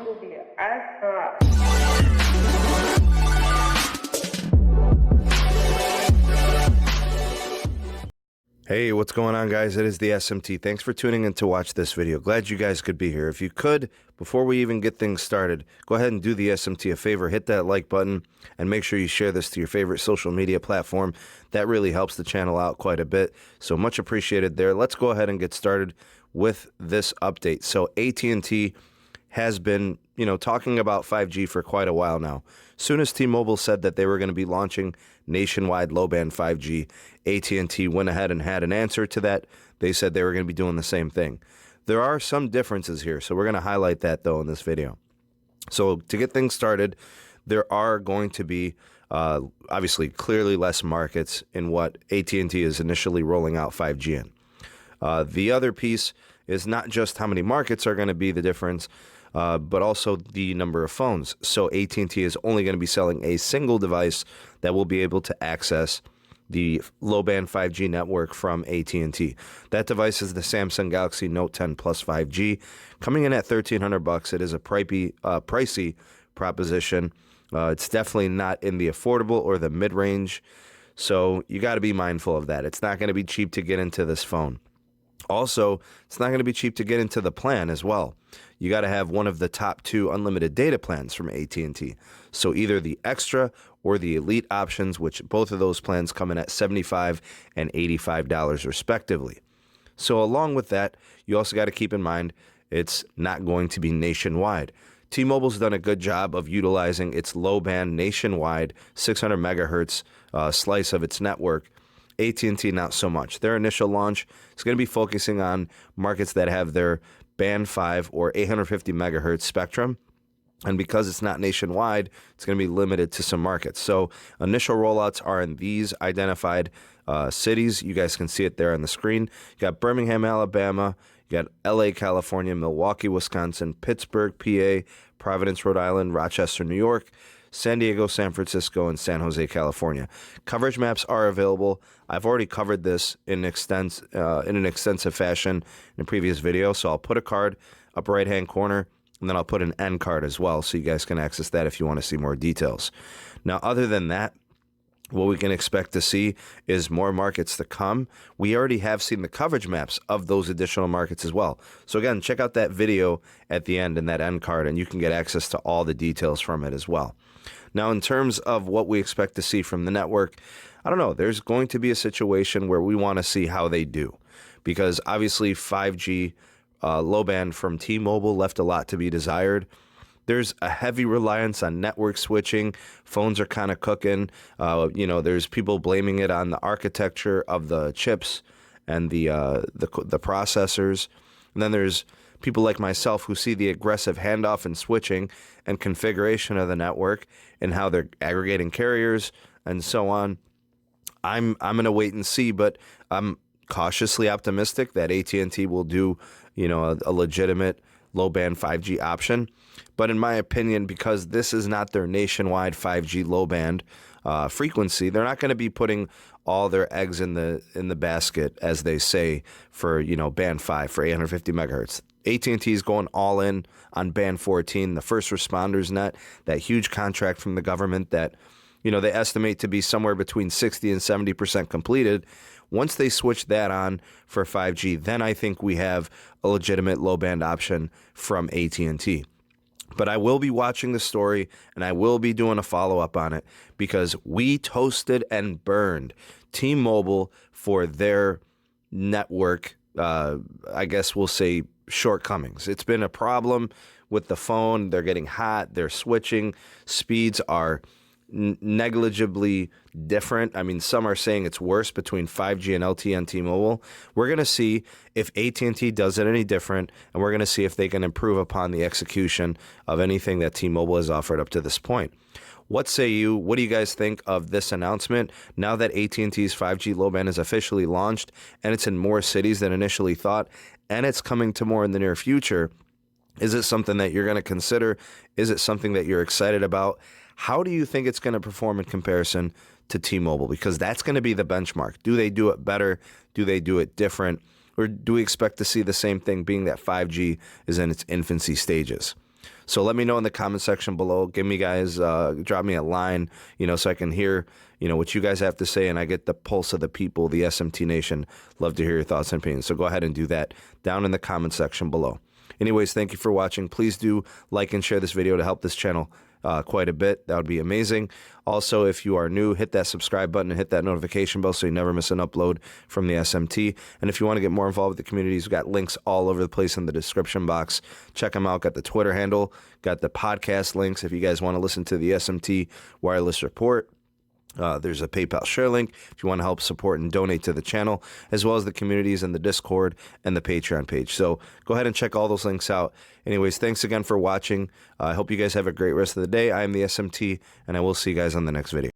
bumblebee. I Hey, what's going on, guys? It is the SMT. Thanks for tuning in to watch this video. Glad you guys could be here. If you could, before we even get things started, go ahead and do the SMT a favor. Hit that like button and make sure you share this to your favorite social media platform. That really helps the channel out quite a bit. So much appreciated there. Let's go ahead and get started with this update. So AT&T has been, talking about 5G for quite a while now. Soon as T-Mobile said that they were going to be launching nationwide low-band 5G, AT&T went ahead and had an answer to that. They said they were going to be doing the same thing. There are some differences here, so we're going to highlight that, though, in this video. So to get things started, there are going to be, obviously, clearly less markets in what AT&T is initially rolling out 5G in. The other piece is not just how many markets are going to be the difference, but also the number of phones. So AT&T is only going to be selling a single device that will be able to access the low-band 5G network from AT&T. That device is the Samsung Galaxy Note 10 Plus 5G, coming in at $1,300. It is a pricey proposition. It's definitely not in the affordable or the mid-range, so you got to be mindful of that. It's not going to be cheap to get into this phone. Also, it's not going to be cheap to get into the plan as well. You got to have one of the top two unlimited data plans from AT&T. So either the extra or the elite options, which both of those plans come in at $75 and $85 respectively. So along with that, you also got to keep in mind it's not going to be nationwide. T-Mobile's done a good job of utilizing its low-band nationwide 600 megahertz slice of its network. AT&T, not so much. Their initial launch is going to be focusing on markets that have their Band 5 or 850 megahertz spectrum. And because it's not nationwide, it's going to be limited to some markets. So initial rollouts are in these identified cities. You guys can see it there on the screen. You got Birmingham, Alabama. You got LA, California, Milwaukee, Wisconsin, Pittsburgh, PA, Providence, Rhode Island, Rochester, New York, San Diego, San Francisco, and San Jose, California. Coverage maps are available. I've already covered this in an extensive fashion in a previous video, so I'll put a card up right-hand corner, and then I'll put an end card as well, so you guys can access that if you want to see more details. Now, other than that, what we can expect to see is more markets to come. We already have seen the coverage maps of those additional markets as well. So again, check out that video at the end and that end card, and you can get access to all the details from it as well. Now, in terms of what we expect to see from the network, I don't know. There's going to be a situation where we want to see how they do, because obviously 5G low band from T-Mobile left a lot to be desired. There's a heavy reliance on network switching. Phones are kind of cooking. There's people blaming it on the architecture of the chips and the processors. And then there's people like myself who see the aggressive handoff and switching and configuration of the network and how they're aggregating carriers and so on. I'm going to wait and see, but I'm cautiously optimistic that AT&T will do, a legitimate low-band 5G option. But in my opinion, because this is not their nationwide 5G low-band frequency, they're not going to be putting all their eggs in the basket, as they say, for band 5 for 850 megahertz. AT&T is going all in on band 14, the first responders net, that huge contract from the government that they estimate to be somewhere between 60 and 70% completed. Once they switch that on for 5G, then I think we have a legitimate low-band option from AT&T. But I will be watching the story, and I will be doing a follow-up on it, because we toasted and burned T-Mobile for their network, I guess we'll say, shortcomings. It's been a problem with the phone. They're getting hot. Their switching speeds are negligibly different. I mean, some are saying it's worse between 5G and LTE and T-Mobile. We're going to see if AT&T does it any different, and we're going to see if they can improve upon the execution of anything that T-Mobile has offered up to this point. What say you? What do you guys think of this announcement now that AT&T's 5G low band is officially launched and it's in more cities than initially thought, and it's coming to more in the near future? Is it something that you're going to consider? Is it something that you're excited about? How do you think it's going to perform in comparison to T-Mobile? Because that's going to be the benchmark. Do they do it better? Do they do it different? Or do we expect to see the same thing, being that 5G is in its infancy stages? So let me know in the comment section below. Give me guys, drop me a line, so I can hear, what you guys have to say, and I get the pulse of the people, the SMT Nation. Love to hear your thoughts and opinions. So go ahead and do that down in the comment section below. Anyways, thank you for watching. Please do like and share this video to help this channel quite a bit. That would be amazing. Also, if you are new, hit that subscribe button and hit that notification bell so you never miss an upload from the SMT. And if you want to get more involved with the communities, we've got links all over the place in the description box. Check them out. Got the Twitter handle, got the podcast links if you guys want to listen to the SMT Wireless Report. There's a PayPal share link if you want to help support and donate to the channel, as well as the communities and the Discord and the Patreon page. So go ahead and check all those links out. Anyways, thanks again for watching. I hope you guys have a great rest of the day. I am the SMT, and I will see you guys on the next video.